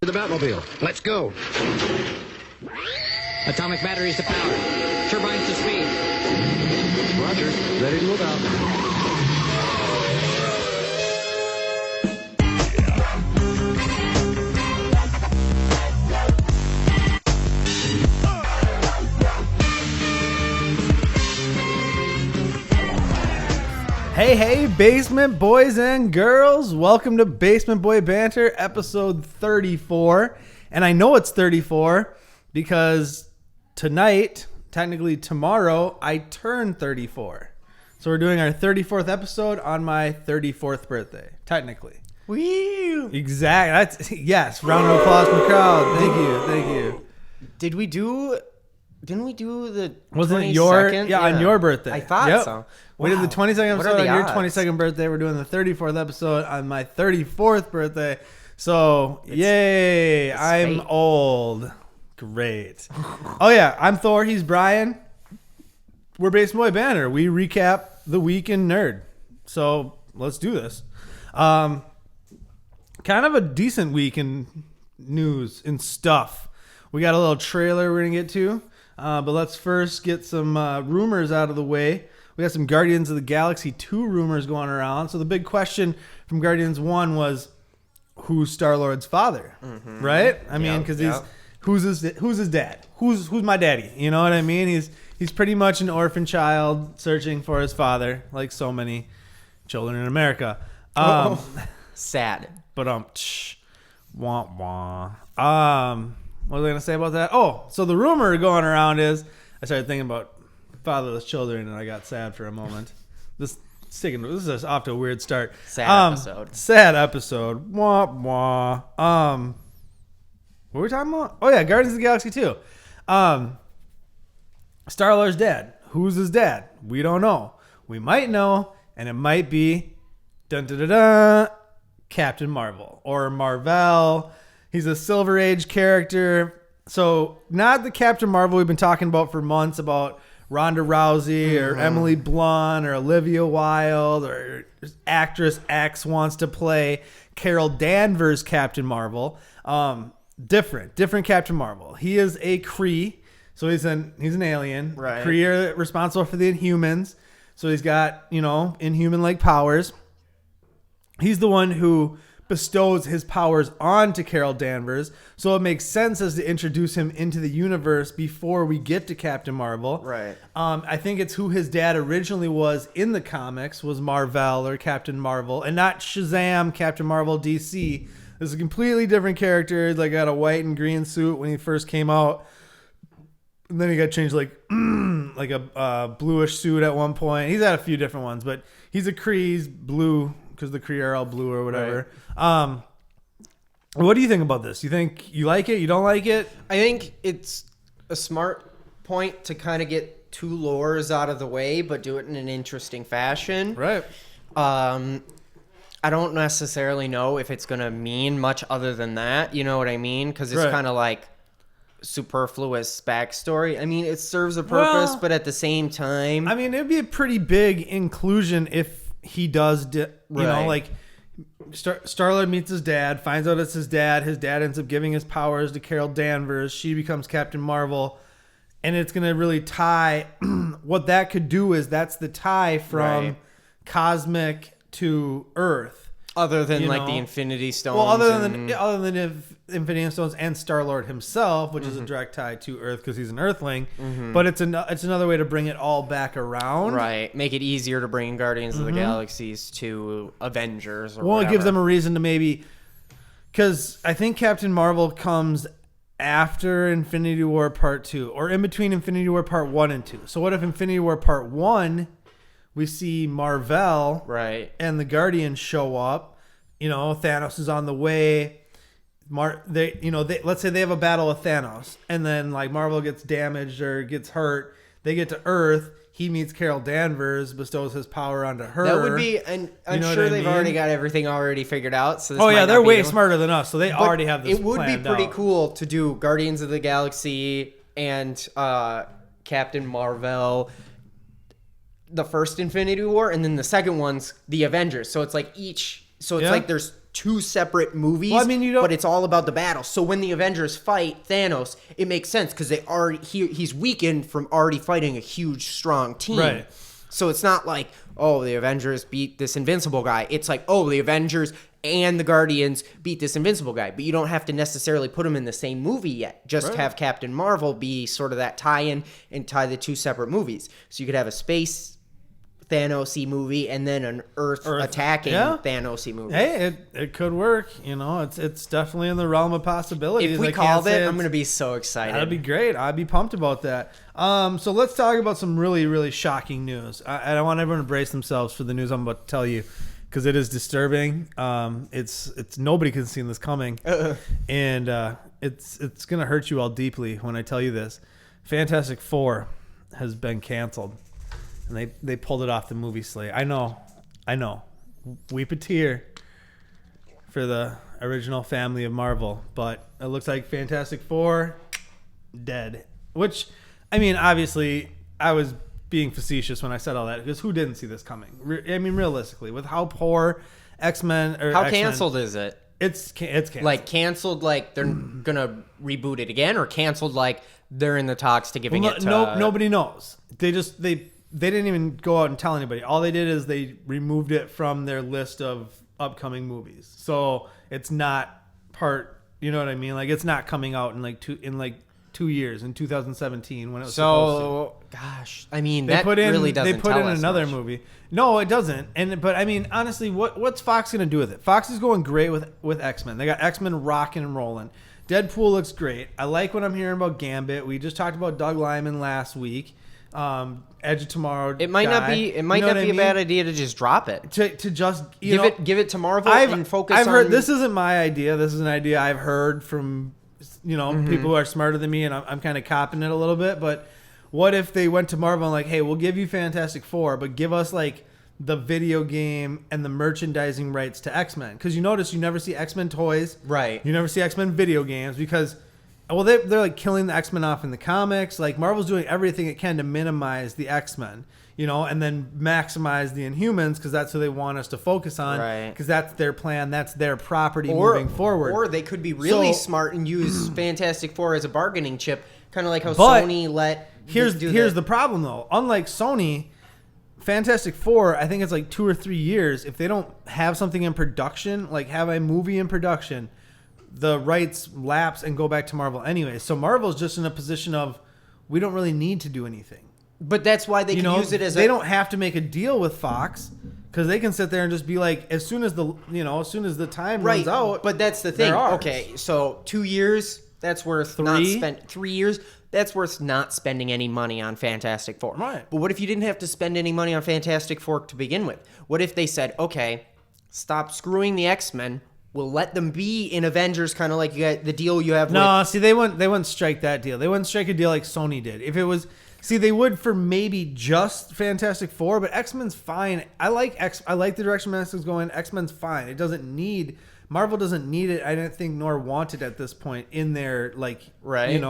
to the Batmobile. Let's go. Atomic batteries to power. Turbines to speed. Roger. Ready to move out. Hey, basement boys and girls. Welcome to Basement Boy Banter, episode 34. And I know it's 34 because tonight, technically tomorrow, I turn 34. So we're doing our 34th episode on my 34th birthday, technically. Woo! Exactly. Yes, round of applause from the crowd. Thank you. Didn't we do the Wasn't 22nd? it your on your birthday? I thought so. We did the 22nd What are episode the on your odds? 22nd birthday. We're doing the 34th episode on my 34th birthday. So, yay. I'm fate. old. Great. Oh, yeah. I'm Thor. He's Brian. We're Basement Boy Banter. We recap the week in nerd. So, let's do this. Kind of a decent week in news and stuff. We got a little trailer we're going to get to. But let's first get some rumors out of the way. We got some Guardians of the Galaxy 2 rumors going around. So the big question from Guardians 1 was, who's Star-Lord's father? Mm-hmm. Right? I mean, because who's his dad? Who's my daddy? You know what I mean? He's pretty much an orphan child searching for his father, like so many children in America. Sad. But wah wah. What was I gonna say about that? Oh, so the rumor going around is I started thinking about fatherless children and I got sad for a moment. This is off to a weird start. Sad episode. Wah wah. What were we talking about? Oh yeah, Guardians of the Galaxy 2. Star-Lord's dad. Who's his dad? We don't know. We might know, and it might be Captain Marvel or Marvel. He's a Silver Age character. So not the Captain Marvel we've been talking about for months about Ronda Rousey or Emily Blunt or Olivia Wilde or actress X wants to play Carol Danvers Captain Marvel. Different Captain Marvel. He is a Kree. So he's an alien. Right. Kree are responsible for the Inhumans. So he's got, Inhuman-like powers. He's the one who bestows his powers onto Carol Danvers, so it makes sense as to introduce him into the universe before we get to Captain Marvel. Right. I think it's who his dad originally was in the comics, was Marvel or Captain Marvel, and not Shazam, Captain Marvel, DC. This is a completely different character. Like, got a white and green suit when he first came out. And then he got changed like a bluish suit at one point. He's had a few different ones, but he's a Kree. He's blue, because the Kree are all blue or whatever. Right. What do you think about this? You think you like it? You don't like it? I think it's a smart point to kind of get two lores out of the way, but do it in an interesting fashion. Right. I don't necessarily know if it's going to mean much other than that. You know what I mean? Because it's kind of like superfluous backstory. I mean, it serves a purpose, but at the same time, I mean, it'd be a pretty big inclusion if he does, Star-Lord meets his dad, finds out it's his dad. His dad ends up giving his powers to Carol Danvers. She becomes Captain Marvel. And it's going to really tie. What that could do is that's the tie from cosmic to Earth. Other than the Infinity Stones. Well, other than Infinity Stones and Star-Lord himself, which is a direct tie to Earth because he's an Earthling. Mm-hmm. But it's another way to bring it all back around. Right. Make it easier to bring Guardians of the Galaxies to Avengers or whatever. It gives them a reason to maybe... Because I think Captain Marvel comes after Infinity War Part 2 or in between Infinity War Part 1 and 2. So what if Infinity War Part 1... We see Marvel and the Guardians show up. Thanos is on the way. Let's say they have a battle with Thanos, and then Marvel gets damaged or gets hurt. They get to Earth. He meets Carol Danvers, bestows his power onto her. That would be, and I'm sure they've already got everything already figured out. So they're way smarter than us, so they already have this. It would be pretty out. Cool to do Guardians of the Galaxy and Captain Marvel. The first Infinity War, and then the second one's the Avengers. So it's like each. So it's like there's two separate movies. Well, I mean, but it's all about the battle. So when the Avengers fight Thanos, it makes sense because he's weakened from already fighting a huge, strong team. Right. So it's not like, oh, the Avengers beat this invincible guy. It's like, oh, the Avengers and the Guardians beat this invincible guy. But you don't have to necessarily put them in the same movie yet. Just have Captain Marvel be sort of that tie-in and tie the two separate movies. So you could have a space Thanos-y movie and then an Earth attacking Thanos-y movie. Hey, it could work. It's definitely in the realm of possibilities. If we called it, I'm going to be so excited. That'd be great. I'd be pumped about that. So let's talk about some really, really shocking news. I want everyone to brace themselves for the news I'm about to tell you because it is disturbing. It's nobody could have seen this coming, and it's going to hurt you all deeply when I tell you this. Fantastic Four has been canceled. And they pulled it off the movie slate. I know. Weep a tear for the original family of Marvel. But it looks like Fantastic Four, dead. Which, I mean, obviously, I was being facetious when I said all that. Because who didn't see this coming? I mean, realistically, with how poor X-Men... How canceled is it? It's canceled. Like, canceled like they're going to reboot it again? Or canceled like they're in the talks to giving it to... Nobody knows. They didn't even go out and tell anybody. All they did is they removed it from their list of upcoming movies. So it's not part, you know what I mean? Like it's not coming out in like 2 years in 2017 when it was supposed to. Gosh, I mean that really doesn't. They put in another movie. No, it doesn't. But I mean, honestly, what's Fox gonna do with it? Fox is going great with X-Men. They got X-Men rocking and rolling. Deadpool looks great. I like what I'm hearing about Gambit. We just talked about Doug Liman last week. Edge of Tomorrow. It might not be a bad idea to just drop it. To just give it to Marvel and focus. I've heard this isn't my idea. This is an idea I've heard from people who are smarter than me, and I'm kind of copping it a little bit. But what if they went to Marvel and like, hey, we'll give you Fantastic Four, but give us like the video game and the merchandising rights to X-Men? Because you notice you never see X-Men toys, right? You never see X-Men video games because. Well, they're like killing the X-Men off in the comics. Like Marvel's doing everything it can to minimize the X-Men, and then maximize the Inhumans because that's who they want us to focus on. Right. Because that's their plan. That's their property moving forward. Or they could be really smart and use Fantastic Four as a bargaining chip, kind of like how Sony let. Here's the problem though. Unlike Sony, Fantastic Four, I think it's like 2 or 3 years. If they don't have something in production, like have a movie in production, the rights lapse and go back to Marvel anyway. So Marvel's just in a position of we don't really need to do anything. But that's why they can use it as they don't have to make a deal with Fox because they can sit there and just be like, as soon as the time runs out. But that's the thing. Okay, so 2 years, that's worth 3 years. That's worth not spending any money on Fantastic Four. Right. But what if you didn't have to spend any money on Fantastic Four to begin with? What if they said, okay, stop screwing the X-Men. We'll let them be in Avengers, kind of like you got the deal you have. See, they wouldn't strike that deal. They wouldn't strike a deal like Sony did. If it was, they would for maybe just Fantastic Four, but X-Men's fine. I like the direction X-Men's going. X-Men's fine. It doesn't need Marvel doesn't need it. I don't think nor want it at this point in their right.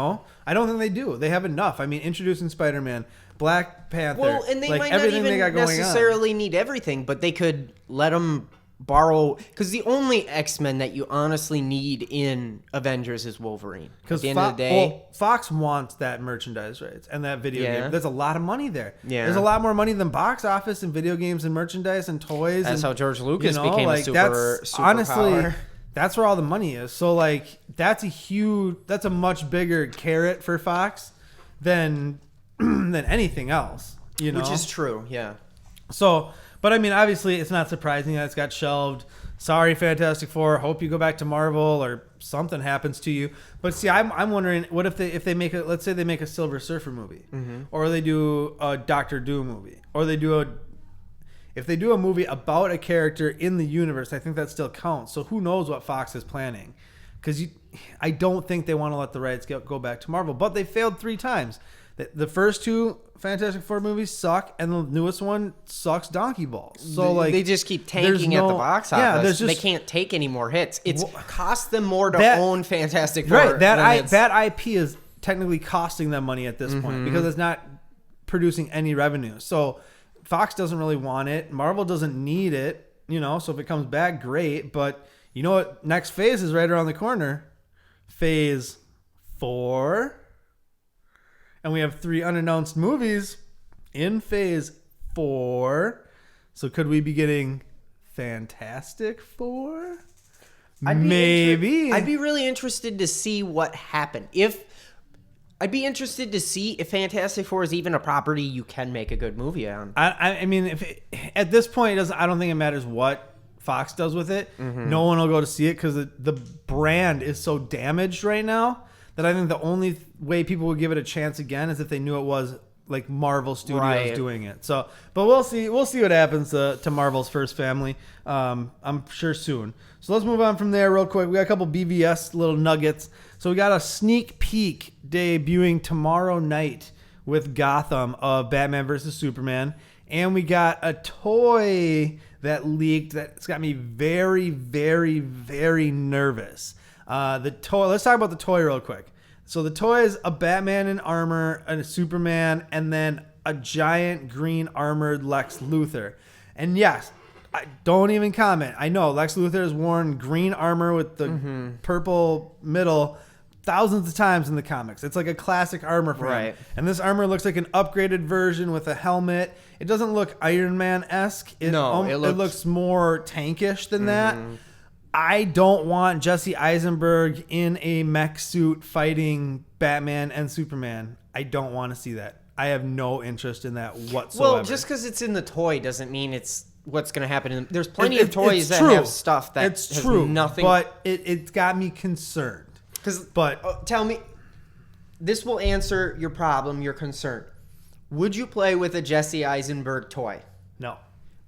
I don't think they do. They have enough. I mean, introducing Spider-Man, Black Panther. Well, and they might not even necessarily need everything, but they could let them borrow, because the only X-Men that you honestly need in Avengers is Wolverine. At the end of the day, Fox wants that merchandise rights and that video game. There's a lot of money there. Yeah. There's a lot more money than box office and video games and merchandise and toys. That's how George Lucas became a super honestly, power. That's where all the money is. So that's a much bigger carrot for Fox than anything else. Which is true. Yeah. So. But I mean, obviously, it's not surprising that it's got shelved. Sorry, Fantastic Four. Hope you go back to Marvel or something happens to you. But see, I'm wondering, what if they make let's say they make a Silver Surfer movie, or they do a Doctor Doom movie, or if they do a movie about a character in the universe, I think that still counts. So who knows what Fox is planning? Because I don't think they want to let the rights go back to Marvel. But they failed 3 times. The first 2 Fantastic Four movies suck, and the newest one sucks donkey balls. So they just keep tanking at the box office. They can't take any more hits. It's cost them more to own Fantastic Four. Right, that IP is technically costing them money at this point because it's not producing any revenue. So Fox doesn't really want it. Marvel doesn't need it. So if it comes back, great. But You know what? Next phase is right around the corner. Phase 4. And we have 3 unannounced movies in phase 4. So could we be getting Fantastic Four? Maybe. I'd be really interested to see what happened. I'd be interested to see if Fantastic Four is even a property you can make a good movie on. I mean, at this point, I don't think it matters what Fox does with it. Mm-hmm. No one will go to see it because the brand is so damaged right now that I think the only way people would give it a chance again is if they knew it was like Marvel Studios doing it. So, but we'll see what happens to Marvel's first family. I'm sure soon. So let's move on from there real quick. We got a couple BVS little nuggets. So we got a sneak peek debuting tomorrow night with Gotham of Batman versus Superman. And we got a toy that leaked that's got me very, very, very nervous. The toy. Let's talk about the toy real quick. So the toy is a Batman in armor, and a Superman, and then a giant green armored Lex Luthor. And yes, I don't even comment. I know Lex Luthor has worn green armor with the purple middle thousands of times in the comics. It's like a classic armor for him. And this armor looks like an upgraded version with a helmet. It doesn't look Iron Man-esque. It looks more tankish than that. I don't want Jesse Eisenberg in a mech suit fighting Batman and Superman. I don't want to see that. I have no interest in that whatsoever. Well, just because it's in the toy doesn't mean it's what's going to happen. There's plenty of toys that have stuff that has nothing. But it's got me concerned. Tell me, this will answer your problem, your concern. Would you play with a Jesse Eisenberg toy? No.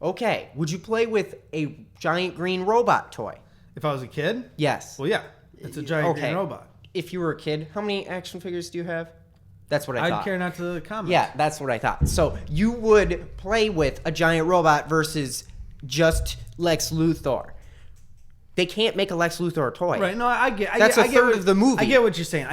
Okay. Would you play with a giant green robot toy? If I was a kid? Yes. Well, yeah. It's a giant green robot. If you were a kid, how many action figures do you have? That's what I thought. I'd care not to comment. Yeah, that's what I thought. So you would play with a giant robot versus just Lex Luthor. They can't make a Lex Luthor toy. Right. No, I get That's a third of the movie. I get what you're saying.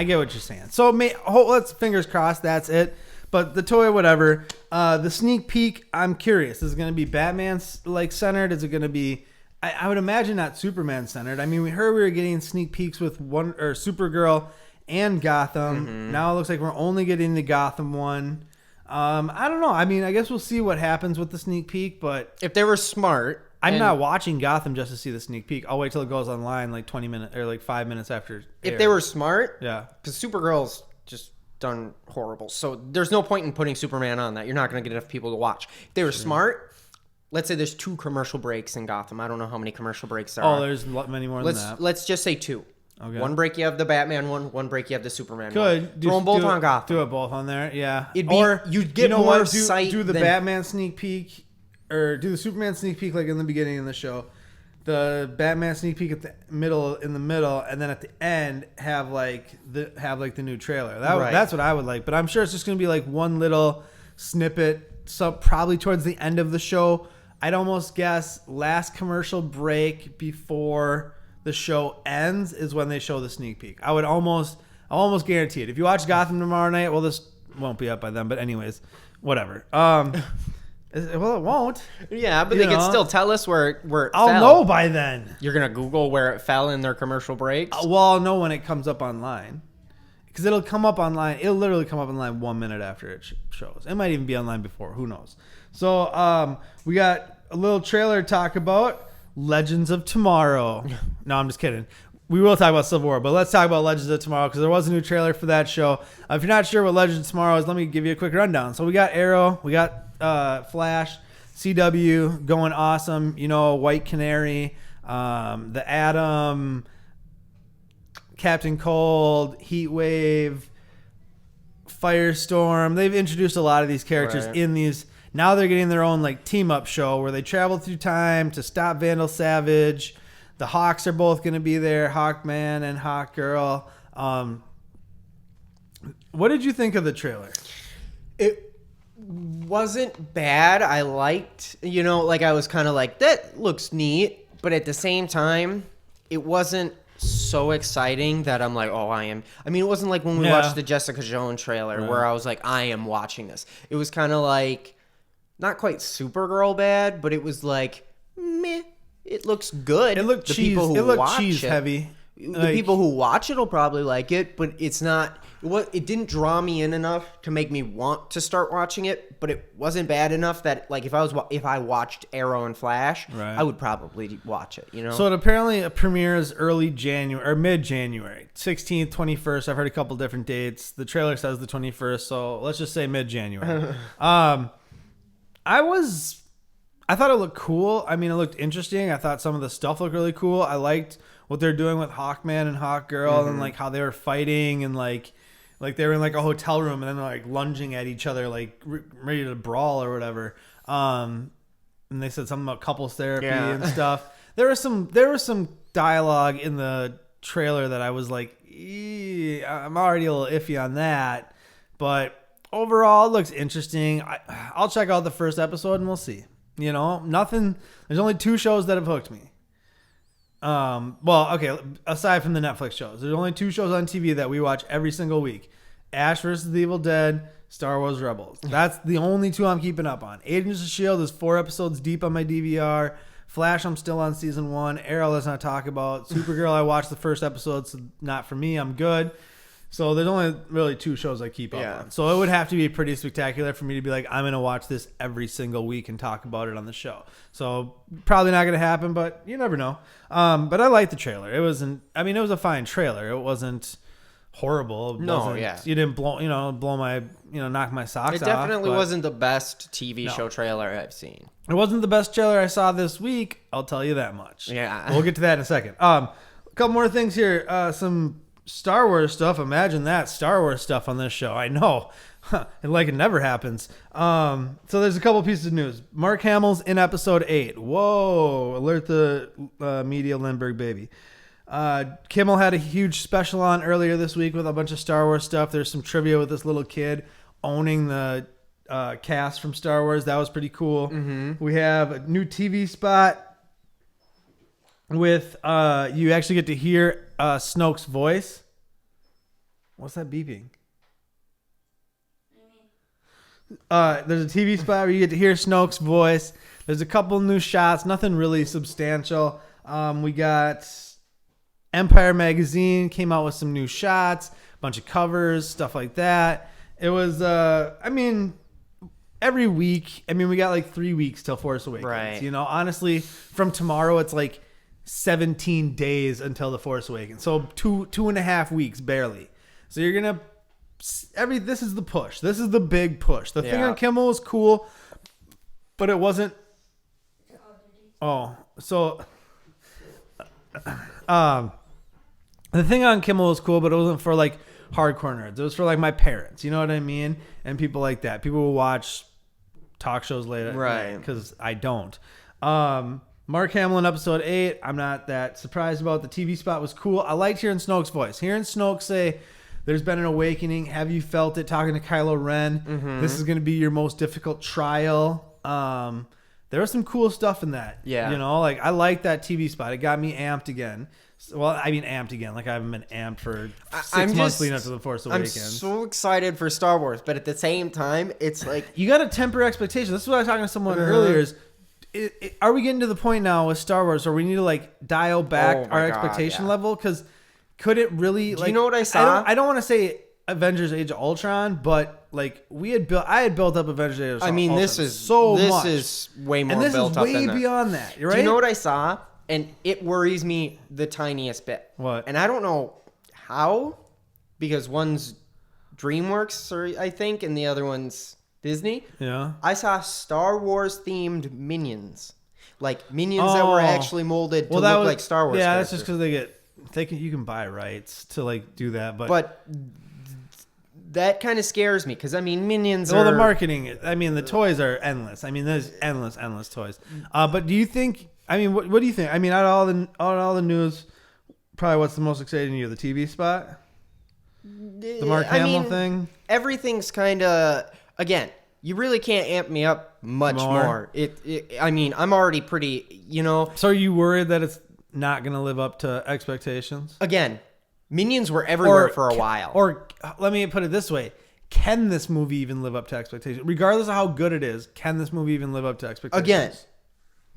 So let's fingers crossed that's it. But the toy, whatever. The sneak peek, I'm curious. Is it going to be Batman like centered? Is it going to be? I would imagine not Superman centered. I mean, we heard we were getting sneak peeks with Supergirl and Gotham. Now it looks like we're only getting the Gotham one. I don't know. I mean, I guess we'll see what happens with the sneak peek. But if they were smart, I'm not watching Gotham just to see the sneak peek. I'll wait till it goes online like 20 minutes or like 5 minutes after. If they were smart, yeah, because Supergirl's just done horrible. So there's no point in putting Superman on that. You're not going to get enough people to watch. If they were smart, let's say there's 2 commercial breaks in Gotham. I don't know how many commercial breaks there are. Oh, there's many more than that. Let's just say 2. Okay. One break you have the Batman one break you have the Superman one. Throw them both on Gotham. Do it both on there, yeah. You'd get more sight. Do the Batman sneak peek, or do the Superman sneak peek like in the beginning of the show. The Batman sneak peek in the middle, and then at the end have the new trailer. That's what I would like. But I'm sure it's just gonna be like one little snippet, probably towards the end of the show. I'd almost guess last commercial break before the show ends is when they show the sneak peek. I'll almost guarantee it. If you watch Gotham tomorrow night, well, this won't be up by then. But anyways, whatever. Well, it won't. Yeah, but they can still tell us where it I'll fell. know by then. You're gonna Google where it fell in their commercial breaks. Well, I'll know when it comes up online, because it'll come up online. It'll literally come up online 1 minute after it shows. It might even be online before. Who knows? So we got a little trailer to talk about. Legends of Tomorrow. No, I'm just kidding. We will talk about Civil War, but let's talk about Legends of Tomorrow because there was a new trailer for that show. If you're not sure what Legends of Tomorrow is, let me give you a quick rundown. So we got Arrow, we got Flash, CW going awesome. White Canary, the Atom, Captain Cold, Heat Wave, Firestorm. They've introduced a lot of these characters in these. Now they're getting their own team up show where they travel through time to stop Vandal Savage. The Hawks are both going to be there, Hawkman and Hawkgirl. What did you think of the trailer? It wasn't bad. I liked, I was kind of like, that looks neat. But at the same time, it wasn't so exciting that I'm like, oh, I am. I mean, it wasn't like when we watched the Jessica Jones trailer where I was like, I am watching this. It was kind of like, not quite Supergirl bad, but it was like, meh. it looks good. It looked The cheese. people who It looked watch cheese it- heavy. The people who watch it will probably like it, but it's not. It didn't draw me in enough to make me want to start watching it. But it wasn't bad enough that like if I watched Arrow and Flash, Right. I would probably watch it. You know. So it apparently premieres early January or mid-January, 16th, 21st. I've heard a couple different dates. The trailer says the 21st, so let's just say mid-January. I thought it looked cool. I mean, it looked interesting. I thought some of the stuff looked really cool. I liked what they're doing with Hawkman and Hawkgirl and like how they were fighting and like they were in like a hotel room and then they're like lunging at each other like ready to brawl or whatever. And they said something about couples therapy and stuff. There was some dialogue in the trailer that I was like, I'm already a little iffy on that. But overall, it looks interesting. I'll check out the first episode and we'll see. You know, nothing. There's only 2 shows that have hooked me. Well, okay, aside from the Netflix shows, there's only 2 shows on TV that we watch every single week. Ash vs. the Evil Dead, Star Wars Rebels. That's the only 2 I'm keeping up on. Agents of S.H.I.E.L.D. is 4 episodes deep on my DVR. Flash, I'm still on season 1. Arrow, let's not talk about. Supergirl, I watched the first episode, so not for me. I'm good. So there's only really 2 shows I keep up on. So it would have to be pretty spectacular for me to be like, I'm going to watch this every single week and talk about it on the show. So probably not going to happen, but you never know. But I liked the trailer. It was a fine trailer. It wasn't horrible. You didn't knock my socks off. It definitely wasn't the best TV show trailer I've seen. It wasn't the best trailer I saw this week. I'll tell you that much. Yeah. We'll get to that in a second. A couple more things here. Some Star Wars stuff. Imagine that. Star Wars stuff on this show. I know. And like it never happens. So there's a couple pieces of news. Mark Hamill's in episode 8. Whoa. Alert the media Lindbergh baby. Kimmel had a huge special on earlier this week with a bunch of Star Wars stuff. There's some trivia with this little kid owning the cast from Star Wars. That was pretty cool. Mm-hmm. We have a new TV spot with you actually get to hear Snoke's voice. What's that beeping? There's a TV spot where you get to hear Snoke's voice. There's a couple new shots, nothing really substantial. We got Empire Magazine came out with some new shots, a bunch of covers, stuff like that. It was, every week. We got like 3 weeks till Force Awakens. Right. You know, honestly, from tomorrow, it's like 17 days until the Force Awakens. So 2.5 weeks barely. So you're gonna this is the push. This is the big push. The thing on Kimmel was cool, but it wasn't. The thing on Kimmel was cool, but it wasn't for like hardcore nerds. It was for like my parents. You know what I mean? And people like that. People will watch talk shows later, right? Because I don't. Mark Hamill in episode 8. I'm not that surprised about. The TV spot was cool. I liked hearing Snoke's voice. Hearing Snoke say, "There's been an awakening. Have you felt it?" Talking to Kylo Ren. Mm-hmm. This is going to be your most difficult trial. There was some cool stuff in that. Yeah. You know, like I like that TV spot. It got me amped again. Well, I mean amped again. Like I haven't been amped for 6 months leading up to the Force Awakens. I'm so excited for Star Wars, but at the same time, it's like you got to temper expectations. This is what I was talking to someone earlier. Are we getting to the point now with Star Wars where we need to like dial back our expectation level? Because could it really? Do you know what I saw? I don't want to say Avengers: Age of Ultron, but like I had built up Avengers: Age of Ultron. I mean, this is way more built up than that. And this is way beyond that. Right? Do you know what I saw? And it worries me the tiniest bit. What? And I don't know how, because one's DreamWorks, I think, and the other one's Disney. Yeah. I saw Star Wars themed Minions, like Minions that were actually molded to look like Star Wars. Yeah, characters. that's just because you can buy rights to like do that, but that kind of scares me because Minions. Well, the marketing. The toys are endless. There's endless toys. But do you think? What do you think? Out of all the news, probably what's the most exciting to you? The TV spot, the Mark Hamill thing. Everything's kind of again. You really can't amp me up much more. I'm already pretty. So are you worried that it's not going to live up to expectations? Again, Minions were everywhere for a while. Or let me put it this way. Can this movie even live up to expectations? Regardless of how good it is, can this movie even live up to expectations? Again,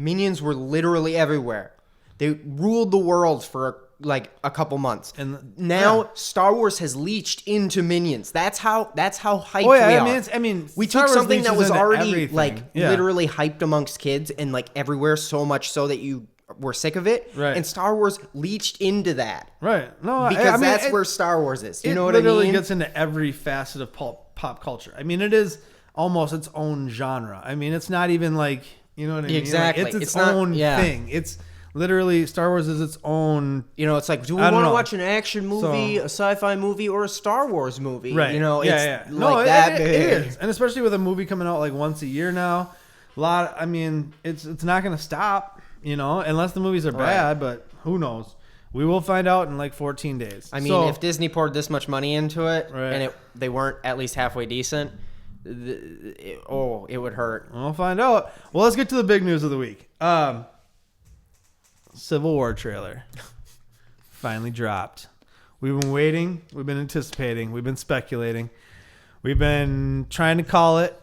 Minions were literally everywhere. They ruled the world for like a couple months. And now Star Wars has leached into Minions. That's how hyped Oh yeah, we I are. mean, We Star took Wars something that leaches was into already everything. like Yeah. literally hyped amongst kids and like everywhere, so much so that you were sick of it. Right. And Star Wars leached into that. Right. No, Because I mean, that's where Star Wars is. You know what I literally mean? gets into every facet of pop culture. I mean, it is almost its own genre. I mean, it's not even like, you know what I mean? Exactly. Like, it's It's not- own yeah. thing. It's literally Star Wars is its own. You know, it's like, do we I don't want to know. watch an action movie, a sci-fi movie, or a Star Wars movie? Right. You know, yeah, it's yeah. like No, that it big. is. And especially with a movie coming out like once a year now, I mean, it's not going to stop, you know, unless the movies are bad, but who knows? We will find out in like 14 days. I mean, So- if Disney poured this much money into it Right. and they weren't at least halfway decent, it would hurt. We'll find out. Well, let's get to the big news of the week. Civil War trailer finally dropped. We've been waiting. We've been anticipating. We've been speculating. We've been trying to call it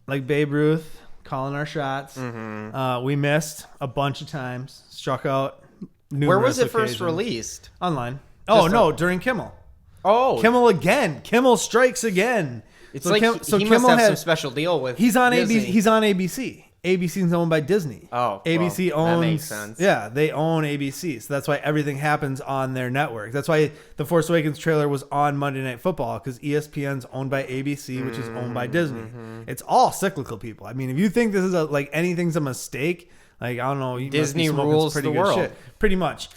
like Babe Ruth, calling our shots. We missed a bunch of times. Struck out. Where was it first occasions. released? Online. Oh, Just no, during Kimmel. Oh, Kimmel again. Kimmel strikes again. it's So like Kim- so he Kimmel must have had- some special deal with. He's on Disney. ABC. He's on ABC. ABC's owned by Disney. Oh, ABC well, owns. that makes sense. Yeah, they own ABC, so that's why everything happens on their network. That's why the Force Awakens trailer was on Monday Night Football, because ESPN's owned by ABC, which is owned by Disney. It's all cyclical, people. I mean, if you think this is like anything's a mistake, like I don't know, you must be Disney smoking some rules pretty the good world. shit. Pretty much.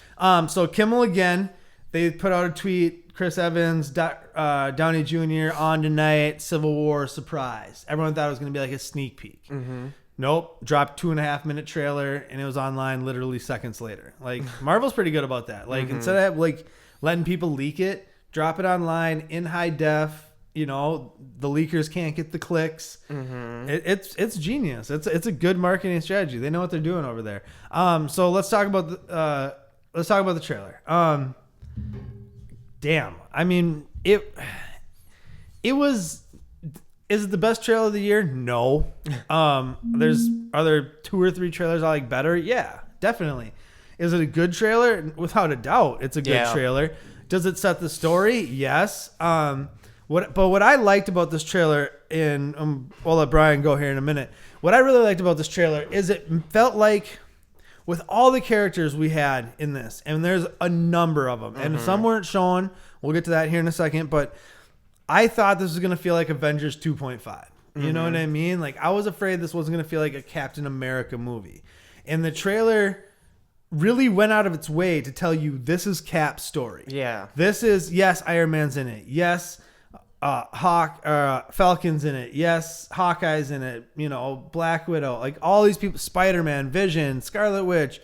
So Kimmel again. They put out a tweet. Chris Evans, Downey Jr. on tonight. Civil War surprise. Everyone thought it was going to be like a sneak peek. Nope. Dropped 2.5-minute trailer, and it was online literally seconds later. Like Marvel's pretty good about that. Like instead of like letting people leak it, drop it online in high def. You know, the leakers can't get the clicks. It's genius. It's a good marketing strategy. They know what they're doing over there. So let's talk about the trailer. Damn. I mean, it was. Is it the best trailer of the year? No. Are there 2 or 3 trailers I like better? Yeah, definitely. Is it a good trailer? Without a doubt, it's a good trailer. Does it set the story? Yes. What I liked about this trailer, and we'll let Brian go here in a minute. What I really liked about this trailer is it felt like, with all the characters we had in this, and there's a number of them, and some weren't shown. We'll get to that here in a second, but I thought this was going to feel like Avengers 2.5. You know what I mean? Like, I was afraid this wasn't going to feel like a Captain America movie. And the trailer really went out of its way to tell you this is Cap's story. Yeah. This is, yes, Iron Man's in it. Yes, Falcon's in it. Yes, Hawkeye's in it. You know, Black Widow. Like, all these people, Spider-Man, Vision, Scarlet Witch.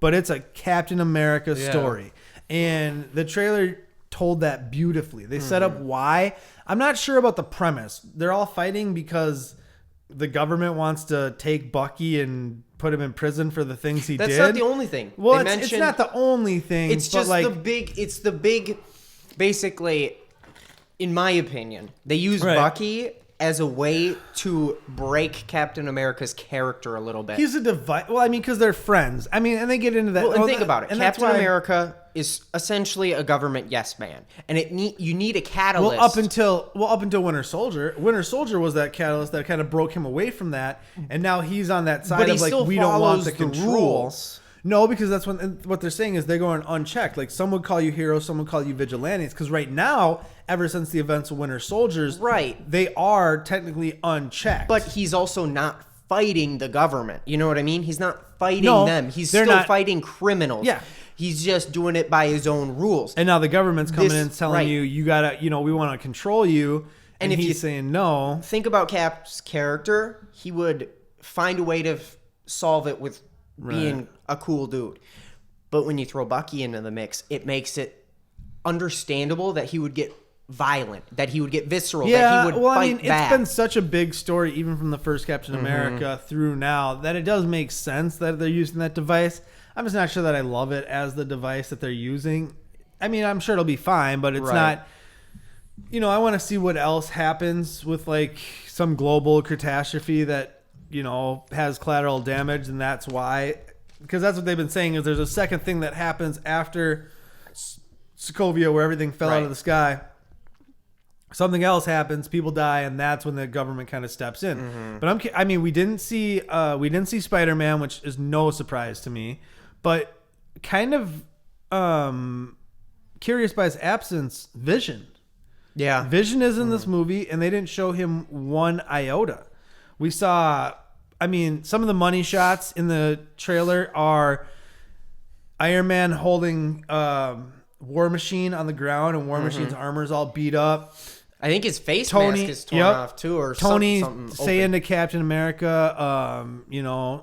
But it's a Captain America story. And the trailer told that beautifully. They set up why. I'm not sure about the premise. They're all fighting because the government wants to take Bucky and put him in prison for the things he did. That's not the only thing. Well, They it's not the only thing. It's but just like, the big, basically, in my opinion, they use Bucky as a way to break Captain America's character a little bit. he's a device. Well, I mean, because they're friends. I mean, and they get into that. Well, and think about it. And that's Captain why- America is essentially a government yes man, and you need a catalyst. Well, up until Winter Soldier. Winter Soldier was that catalyst that kind of broke him away from that, and now he's on that side But he of like, still we don't want follows the the control. rules. No, because that's what they're saying is they're going unchecked. Like, some would call you heroes, some would call you vigilantes. Because right now, ever since the events of Winter Soldiers, Right. they are technically unchecked. But he's also not fighting the government. You know what I mean? He's not fighting No, them. He's they're still not- fighting criminals. Yeah. He's just doing it by his own rules. And now the government's coming This- in telling right. you gotta, we want to control you. And if he's you- saying no. Think about Cap's character. He would find a way to solve it with being a cool dude. But when you throw Bucky into the mix, it makes it understandable that he would get violent, that he would get visceral, that he would fight back. It's been such a big story, even from the first Captain America through now, that it does make sense that they're using that device. I'm just not sure that I love it as the device that they're using. I mean, I'm sure it'll be fine, but it's not. I want to see what else happens with like some global catastrophe that has collateral damage, and that's why, because that's what they've been saying is there's a second thing that happens after Sokovia where everything fell out of the sky. Something else happens, people die, and that's when the government kind of steps in. But we didn't see Spider-Man, which is no surprise to me, but kind of curious by his absence, Vision. Yeah. Vision is in this movie, and they didn't show him one iota. We saw, some of the money shots in the trailer are Iron Man holding War Machine on the ground, and War Machine's armor is all beat up. I think his face mask is torn off too, or Tony something saying to Captain America,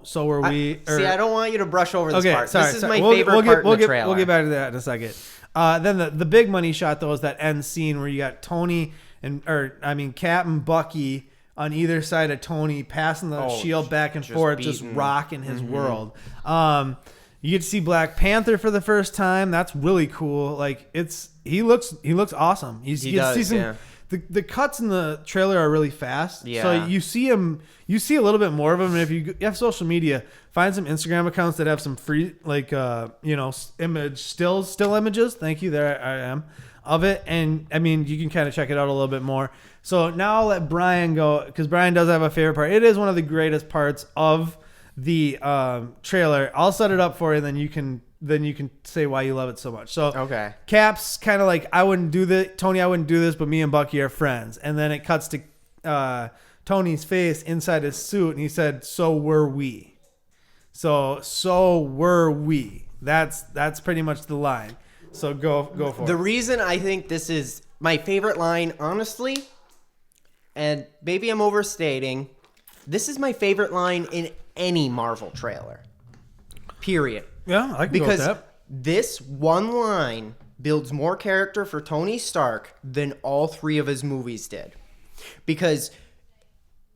so are we. See, I don't want you to brush over this part. Sorry, this is my favorite part of the trailer. We'll get back to that in a second. Then the big money shot though is that end scene where you got Tony Cap and Bucky on either side of Tony passing the shield back and forth, just rocking his world. You get to see Black Panther for the first time. That's really cool. Like he looks awesome. You does, see yeah. The cuts in the trailer are really fast. Yeah. So you see a little bit more of him. And if you have social media, find some Instagram accounts that have some free, still images. Thank you. There I am of it. And you can kind of check it out a little bit more. So now I'll let Brian go, because Brian does have a favorite part. It is one of the greatest parts of the trailer. I'll set it up for you, then you can say why you love it so much. So okay. Cap's kind of like, I wouldn't do this, but me and Bucky are friends. And then it cuts to Tony's face inside his suit, and he said, "So were we." So were we. That's pretty much the line. So go for it. The reason I think this is my favorite line, honestly, and maybe I'm overstating, this is my favorite line in any Marvel trailer. Period. Yeah, I can because go with that. This one line builds more character for Tony Stark than all three of his movies did. Because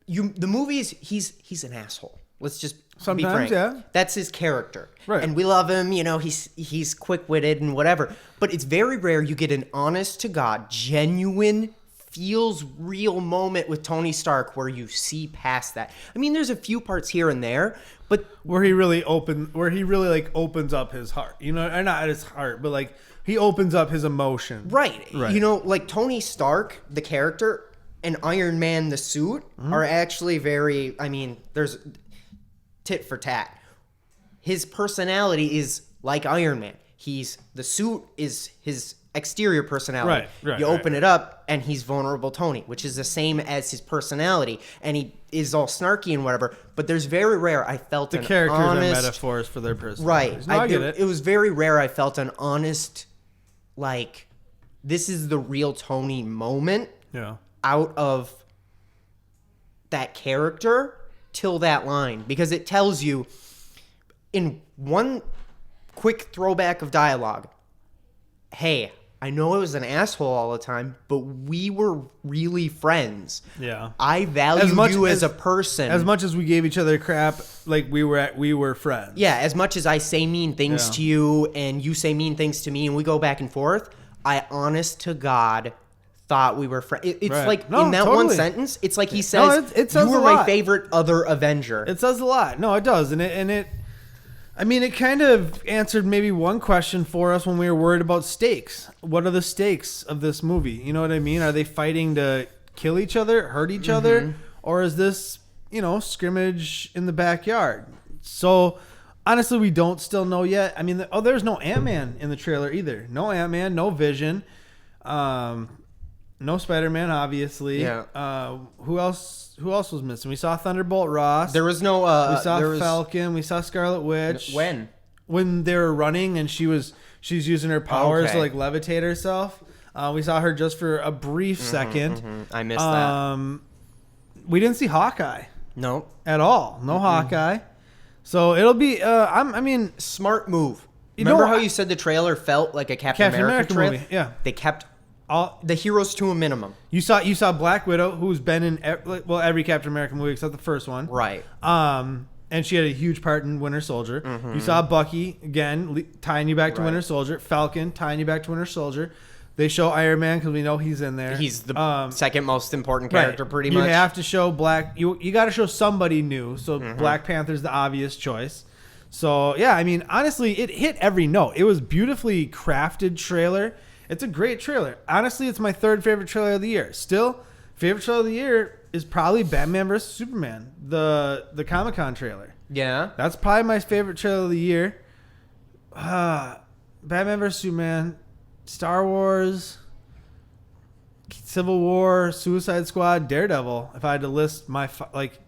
the movies, he's an asshole. Let's just be frank. Yeah. That's his character. Right. And we love him, he's quick-witted and whatever. But it's very rare you get an honest to God, genuine, feels real moment with Tony Stark where you see past that. There's a few parts here and there, but where he really opens up his heart, or not his heart, but like he opens up his emotion. Right. Like Tony Stark, the character, and Iron Man, the suit, are actually very, there's tit for tat. His personality is like Iron Man. The suit is his exterior personality. Right. You open it up and he's vulnerable Tony, which is the same as his personality, and he is all snarky and whatever. But there's very rare I felt the an characters honest, are metaphors for their personalities. Right. No, I get it. It was very rare I felt an honest, like, this is the real Tony moment. Yeah. Out of that character till that line, because it tells you in one quick throwback of dialogue, hey, I know I was an asshole all the time, but we were really friends. Yeah. I value you as a person. As much as we gave each other crap, like we were friends. Yeah, as much as I say mean things to you and you say mean things to me and we go back and forth, I honest to God thought we were friends. It's right. like no, in that totally. one sentence, it's like he says, it says you were a my lot. favorite other Avenger. It says a lot. No, it does. And it kind of answered maybe one question for us when we were worried about stakes. What are the stakes of this movie? You know what I mean? Are they fighting to kill each other, hurt each other? Or is this, scrimmage in the backyard? So, honestly, we don't still know yet. There's no Ant-Man in the trailer either. No Ant-Man, no Vision. No Spider-Man, obviously. Yeah. Who else was missing? We saw Thunderbolt Ross. There was no. We saw Falcon. We saw Scarlet Witch. When they were running and she's using her powers to like levitate herself. We saw her just for a brief second. I missed that. We didn't see Hawkeye. No. At all. No Hawkeye. So it'll be. Smart move. Remember how you said the trailer felt like a Captain America trailer? Movie. Yeah. They kept the heroes to a minimum. You saw Black Widow, who's been in every Captain America movie except the first one. Right. And she had a huge part in Winter Soldier. You saw Bucky again tying you back to Winter Soldier. Falcon tying you back to Winter Soldier. They show Iron Man because we know he's in there. He's the second most important character, pretty much. You have to show You got to show somebody new. So Black Panther's the obvious choice. So yeah, I mean, honestly, it hit every note. It was beautifully crafted trailer. It's a great trailer. Honestly, it's my third favorite trailer of the year. Still, favorite trailer of the year is probably Batman vs Superman, the Comic-Con trailer. Yeah, that's probably my favorite trailer of the year. Batman vs Superman, Star Wars, Civil War, Suicide Squad, Daredevil. If I had to list my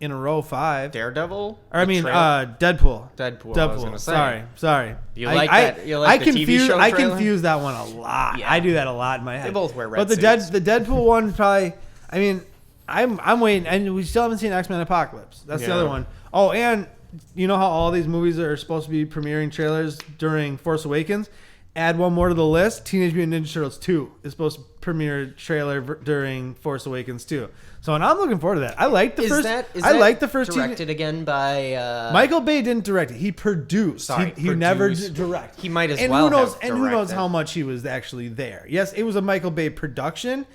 in a row 5. Daredevil? Or I mean Deadpool. Deadpool. I was gonna say. Sorry. You like that? You like the TV show I trailer? confuse that one a lot. Yeah. I do that a lot in my head. They both wear red But suits. the Deadpool one probably. I mean, I'm waiting, and we still haven't seen X-Men Apocalypse. That's the other one. Oh, and you know how all these movies are supposed to be premiering trailers during Force Awakens? Add one more to the list. Teenage Mutant Ninja Turtles 2 is supposed to premiere trailer during Force Awakens 2. So, and I'm looking forward to that. I like the first. I like the first. Directed again by Michael Bay didn't direct it. He produced. Sorry, he never directed. He might as and well. Who knows how much he was actually there? Yes, it was a Michael Bay production,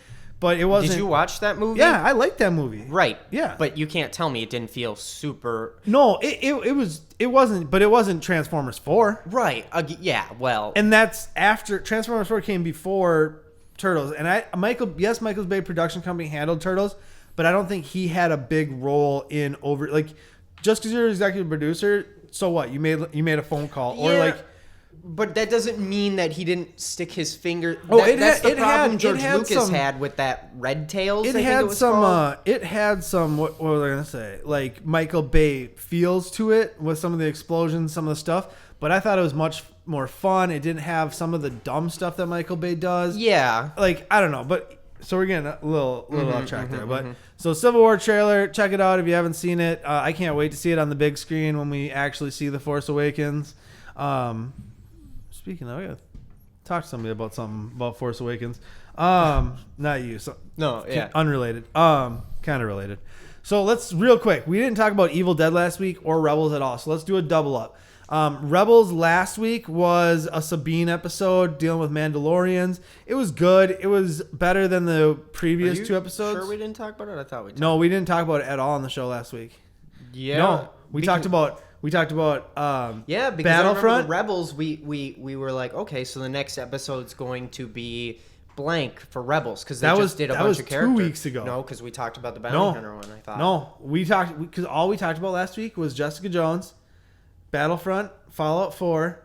but it wasn't. Did you watch that movie? Yeah, I liked that movie. Right. Yeah. But you can't tell me it didn't feel super. No, it wasn't. But it wasn't Transformers 4. Right. Yeah. Well. And that's after Transformers 4 came before Turtles. And Michael Bay production company handled Turtles, but I don't think he had a big role in just because you're an executive producer. So what? You made a phone call or But that doesn't mean that he didn't stick his finger. Oh, That's the problem George Lucas had with that Red Tails. It had some. What was I gonna say? Like Michael Bay feels to it with some of the explosions, some of the stuff. But I thought it was much more fun. It didn't have some of the dumb stuff that Michael Bay does. Yeah. Like I don't know, but so we're getting a little off track there. But so Civil War trailer, check it out if you haven't seen it. I can't wait to see it on the big screen when we actually see The Force Awakens. Speaking of, I gotta talk to somebody about something about Force Awakens. Not you. So, No, yeah. Unrelated. Kind of related. So let's real quick. We didn't talk about Evil Dead last week or Rebels at all. So let's do a double up. Rebels last week was a Sabine episode dealing with Mandalorians. It was good. It was better than the previous 2 episodes. Sure, we didn't talk about it. I thought we did. No, we didn't talk about it at all on the show last week. Yeah. No, we talked about yeah, because Battlefront. The Rebels, we were like, okay, so the next episode's going to be blank for Rebels because they just did a bunch of characters. 2 weeks ago. No, because we talked about the Bounty Hunter one. I thought. No, we talked because all we talked about last week was Jessica Jones, Battlefront, Fallout 4.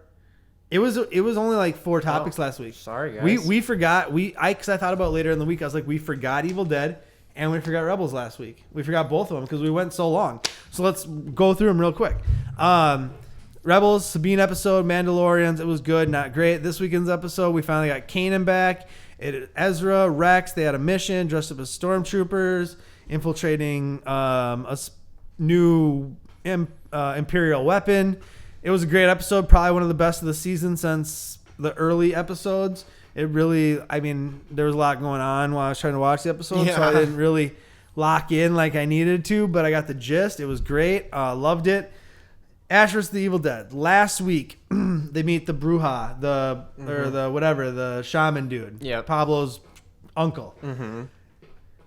It was only like 4 topics last week. Sorry, guys. We forgot because I thought about it later in the week. I was like, we forgot Evil Dead. And we forgot Rebels last week. We forgot both of them because we went so long. So let's go through them real quick. Rebels, Sabine episode, Mandalorians. It was good, not great. This weekend's episode, we finally got Kanan back. Ezra, Rex, they had a mission, dressed up as stormtroopers, infiltrating a new Imperial weapon. It was a great episode, probably one of the best of the season since the early episodes. It really, I mean, there was a lot going on while I was trying to watch the episode, so I didn't really lock in like I needed to, but I got the gist. It was great. Loved it. Ash vs. the Evil Dead. Last week, they meet the Bruja, the shaman dude. Yeah. Pablo's uncle. Mm-hmm.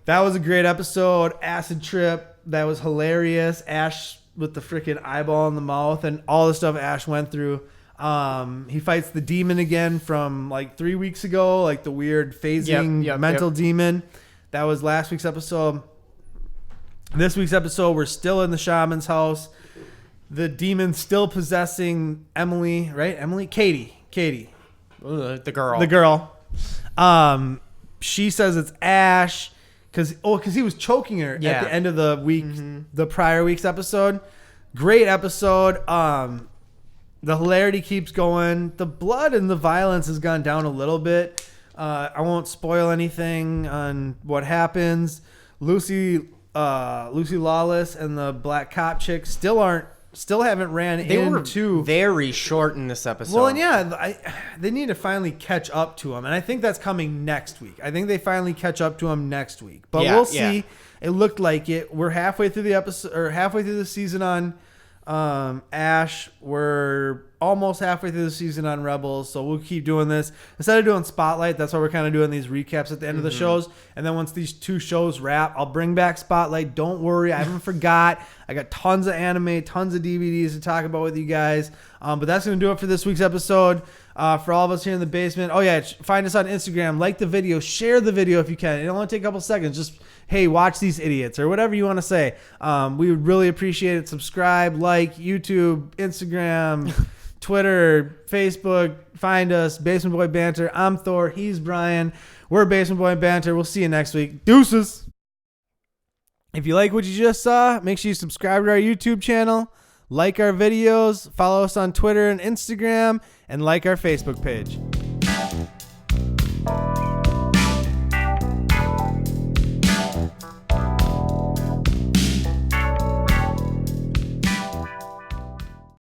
That was a great episode. Acid trip. That was hilarious. Ash with the freaking eyeball in the mouth and all the stuff Ash went through. He fights the demon again from like 3 weeks ago, like the weird phasing mental demon. That was last week's episode. This week's episode, we're still in the shaman's house. The demon's still possessing Emily, right? Katie. The girl. The girl. She says it's Ash because he was choking her at the end of the week, the prior week's episode. Great episode. The hilarity keeps going. The blood and the violence has gone down a little bit. I won't spoil anything on what happens. Lucy Lawless and the black cop chick still haven't ran into. Were very short in this episode. Well, and they need to finally catch up to him, and I think that's coming next week. I think they finally catch up to him next week, but we'll see. It looked like it. We're halfway through the episode or halfway through the season on Ash, we're almost halfway through the season on Rebels, so we'll keep doing this. Instead of doing Spotlight, that's why we're kind of doing these recaps at the end of the shows. And then once these 2 shows wrap, I'll bring back Spotlight. Don't worry, I haven't forgot. I got tons of anime, tons of DVDs to talk about with you guys. But that's going to do it for this week's episode. For all of us here in the basement. Oh, yeah, find us on Instagram. Like the video. Share the video if you can. It'll only take a couple seconds. Just, hey, watch these idiots or whatever you want to say. We would really appreciate it. Subscribe, like, YouTube, Instagram, Twitter, Facebook. Find us, Basement Boy Banter. I'm Thor. He's Brian. We're Basement Boy Banter. We'll see you next week. Deuces. If you like what you just saw, make sure you subscribe to our YouTube channel, like our videos, follow us on Twitter and Instagram, and like our Facebook page.